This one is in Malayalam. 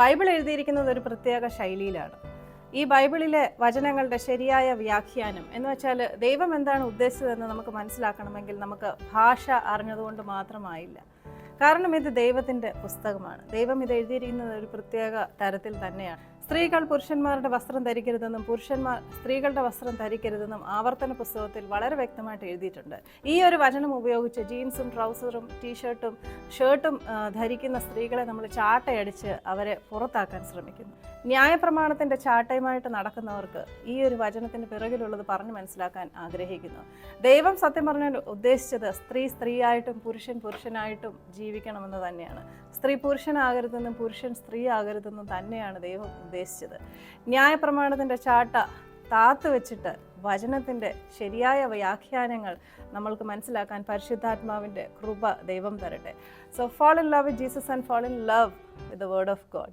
ബൈബിൾ എഴുതിയിരിക്കുന്നത് ഒരു പ്രത്യേക ശൈലിയിലാണ്. ഈ ബൈബിളിലെ വചനങ്ങളുടെ ശരിയായ വ്യാഖ്യാനം എന്ന് വെച്ചാൽ ദൈവം എന്താണ് ഉദ്ദേശിച്ചതെന്ന് നമുക്ക് മനസ്സിലാക്കണമെങ്കിൽ നമുക്ക് ഭാഷ അറിഞ്ഞതുകൊണ്ട് മാത്രമായില്ല. കാരണം ഇത് ദൈവത്തിൻ്റെ പുസ്തകമാണ്. ദൈവം ഇത് എഴുതിയിരിക്കുന്നത് ഒരു പ്രത്യേക തരത്തിൽ തന്നെയാണ്. സ്ത്രീകൾ പുരുഷന്മാരുടെ വസ്ത്രം ധരിക്കരുതെന്നും പുരുഷന്മാർ സ്ത്രീകളുടെ വസ്ത്രം ധരിക്കരുതെന്നും ആവർത്തന പുസ്തകത്തിൽ വളരെ വ്യക്തമായിട്ട് എഴുതിയിട്ടുണ്ട്. ഈ ഒരു വചനം ഉപയോഗിച്ച് ജീൻസും ട്രൗസറും ടീഷർട്ടും ഷർട്ടും ധരിക്കുന്ന സ്ത്രീകളെ നമ്മൾ ചാട്ടയടിച്ച് അവരെ പുറത്താക്കാൻ ശ്രമിക്കുന്നു. ന്യായപ്രമാണത്തിൻ്റെ ചാട്ടയുമായിട്ട് നടക്കുന്നവർക്ക് ഈ ഒരു വചനത്തിൻ്റെ പിറകിലുള്ളത് പറഞ്ഞ് മനസ്സിലാക്കാൻ ആഗ്രഹിക്കുന്നു. ദൈവം സത്യം പറഞ്ഞാൽ ഉദ്ദേശിച്ചത് സ്ത്രീ സ്ത്രീയായിട്ടും പുരുഷൻ പുരുഷനായിട്ടും ജീവിക്കണമെന്ന് തന്നെയാണ്. സ്ത്രീ പുരുഷനാകരുതെന്നും പുരുഷൻ സ്ത്രീ ആകരുതെന്നും തന്നെയാണ് ദൈവം ഉദ്ദേശിച്ചത്. ന്യായപ്രമാണത്തിൻ്റെ ചാട്ട താത്ത് വെച്ചിട്ട് വചനത്തിൻ്റെ ശരിയായ വ്യാഖ്യാനങ്ങൾ നമ്മൾക്ക് മനസ്സിലാക്കാൻ പരിശുദ്ധാത്മാവിൻ്റെ കൃപ ദൈവം തരട്ടെ. So fall in love with Jesus and fall in love with the word of God.